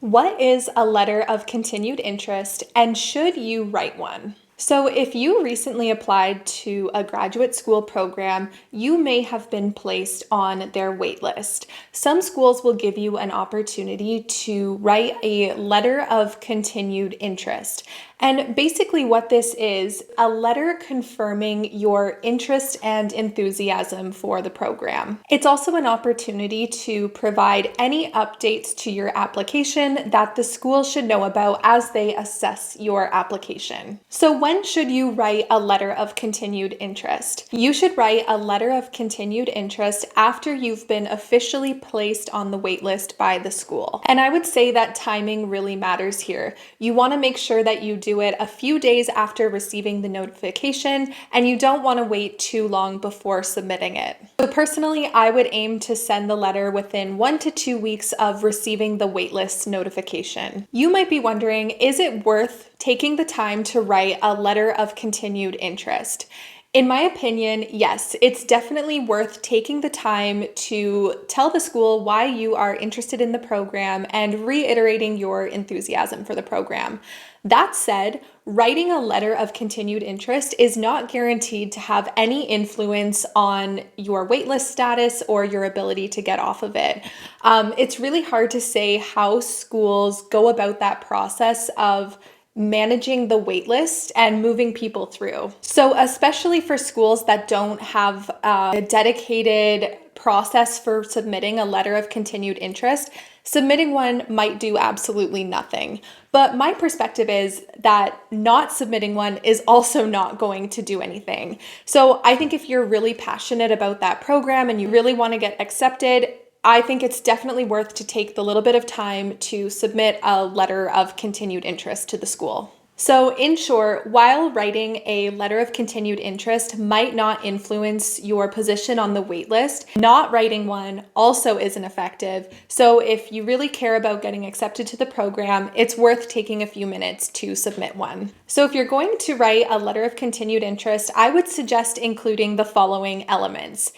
What is a letter of continued interest, and should you write one? So if you recently applied to a graduate school program, you may have been placed on their waitlist. Some schools will give you an opportunity to write a letter of continued interest. And basically what this is, a letter confirming your interest and enthusiasm for the program. It's also an opportunity to provide any updates to your application that the school should know about as they assess your application. So when should you write a letter of continued interest? You should write a letter of continued interest after you've been officially placed on the waitlist by the school. And I would say that timing really matters here. You want to make sure that you do it a few days after receiving the notification, and you don't want to wait too long before submitting it. So personally, I would aim to send the letter within 1 to 2 weeks of receiving the waitlist notification. You might be wondering, is it worth taking the time to write a letter of continued interest? In my opinion, yes, it's definitely worth taking the time to tell the school why you are interested in the program and reiterating your enthusiasm for the program. That said, writing a letter of continued interest is not guaranteed to have any influence on your waitlist status or your ability to get off of it. It's really hard to say how schools go about that process of managing the waitlist and moving people through. So especially for schools that don't have a dedicated process for submitting a letter of continued interest, submitting one might do absolutely nothing. But my perspective is that not submitting one is also not going to do anything. So I think if you're really passionate about that program and you really want to get accepted, I think it's definitely worth to take the little bit of time to submit a letter of continued interest to the school. So in short, while writing a letter of continued interest might not influence your position on the waitlist, not writing one also isn't effective. So if you really care about getting accepted to the program, it's worth taking a few minutes to submit one. So if you're going to write a letter of continued interest, I would suggest including the following elements.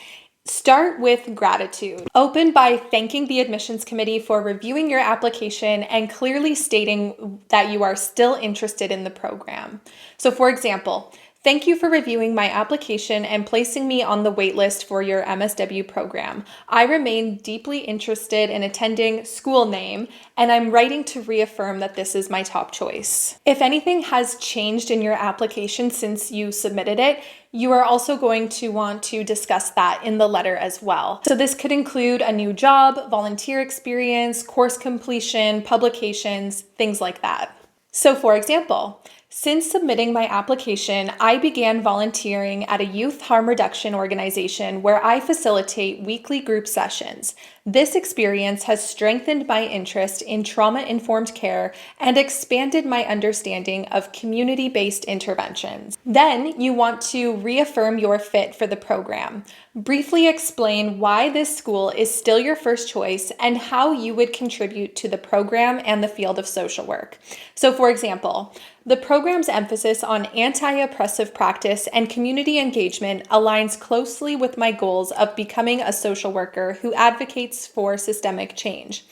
Start with gratitude. Open by thanking the admissions committee for reviewing your application and clearly stating that you are still interested in the program. So for example, thank you for reviewing my application and placing me on the waitlist for your MSW program. I remain deeply interested in attending school name, and I'm writing to reaffirm that this is my top choice. If anything has changed in your application since you submitted it, you are also going to want to discuss that in the letter as well. So this could include a new job, volunteer experience, course completion, publications, things like that. So for example, since submitting my application, I began volunteering at a youth harm reduction organization where I facilitate weekly group sessions. This experience has strengthened my interest in trauma-informed care and expanded my understanding of community-based interventions. Then you want to reaffirm your fit for the program. Briefly explain why this school is still your first choice and how you would contribute to the program and the field of social work. So for example, the program's emphasis on anti-oppressive practice and community engagement aligns closely with my goals of becoming a social worker who advocates for systemic change.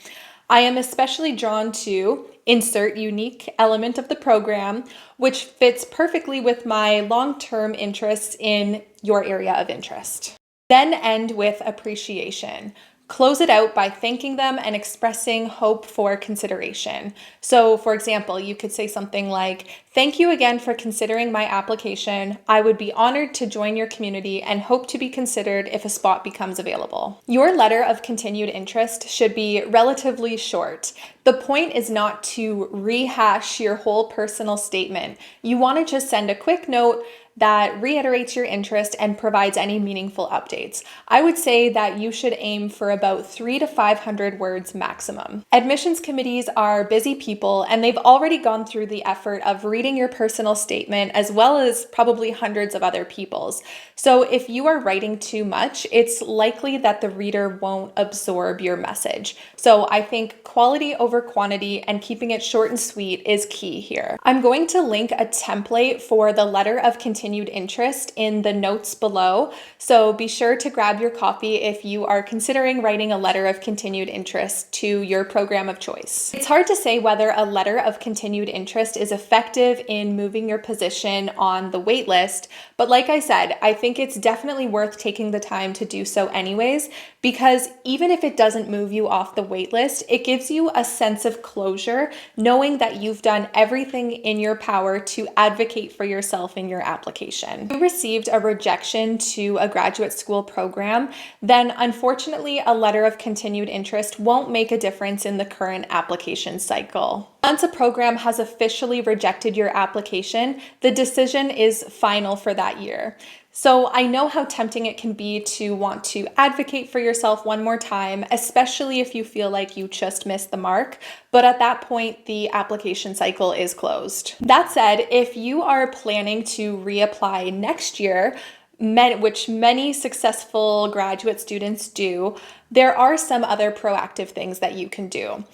I am especially drawn to insert unique element of the program, which fits perfectly with my long-term interests in your area of interest. Then end with appreciation. Close it out by thanking them and expressing hope for consideration. So for example, you could say something like, thank you again for considering my application. I would be honored to join your community and hope to be considered if a spot becomes available. Your letter of continued interest should be relatively short. The point is not to rehash your whole personal statement. You want to just send a quick note that reiterates your interest and provides any meaningful updates. I would say that you should aim for about 300 to 500 words maximum. Admissions committees are busy people, and they've already gone through the effort of reading your personal statement as well as probably hundreds of other people's. So if you are writing too much, it's likely that the reader won't absorb your message. So I think quality over quantity and keeping it short and sweet is key here. I'm going to link a template for the letter of continued continued interest in the notes below. So be sure to grab your copy if you are considering writing a letter of continued interest to your program of choice. It's hard to say whether a letter of continued interest is effective in moving your position on the wait list, but like I said, I think it's definitely worth taking the time to do so anyways, because even if it doesn't move you off the wait list, it gives you a sense of closure, knowing that you've done everything in your power to advocate for yourself in your application. If you received a rejection to a graduate school program, then unfortunately a letter of continued interest won't make a difference in the current application cycle. Once a program has officially rejected your application, the decision is final for that year. So I know how tempting it can be to want to advocate for yourself one more time, especially if you feel like you just missed the mark. But at that point, the application cycle is closed. That said, if you are planning to reapply next year, which many successful graduate students do, there are some other proactive things that you can do.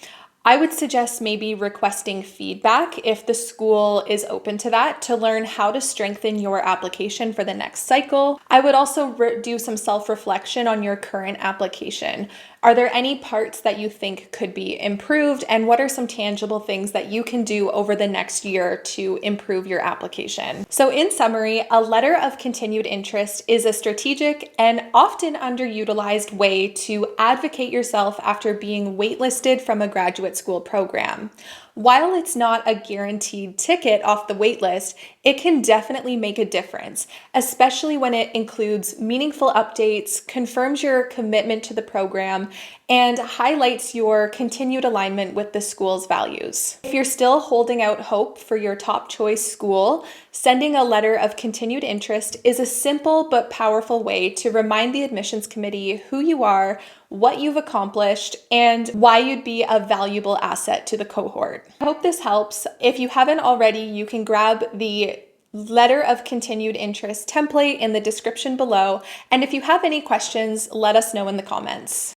I would suggest maybe requesting feedback if the school is open to that, to learn how to strengthen your application for the next cycle. I would also do some self-reflection on your current application. Are there any parts that you think could be improved, and what are some tangible things that you can do over the next year to improve your application? So in summary, a letter of continued interest is a strategic and often underutilized way to advocate yourself after being waitlisted from a graduate school program. While it's not a guaranteed ticket off the wait list, it can definitely make a difference, especially when it includes meaningful updates, confirms your commitment to the program, and highlights your continued alignment with the school's values. If you're still holding out hope for your top choice school, sending a letter of continued interest is a simple but powerful way to remind the admissions committee who you are, what you've accomplished, and why you'd be a valuable asset to the cohort. I hope this helps. If you haven't already, you can grab the letter of continued interest template in the description below. And if you have any questions, let us know in the comments.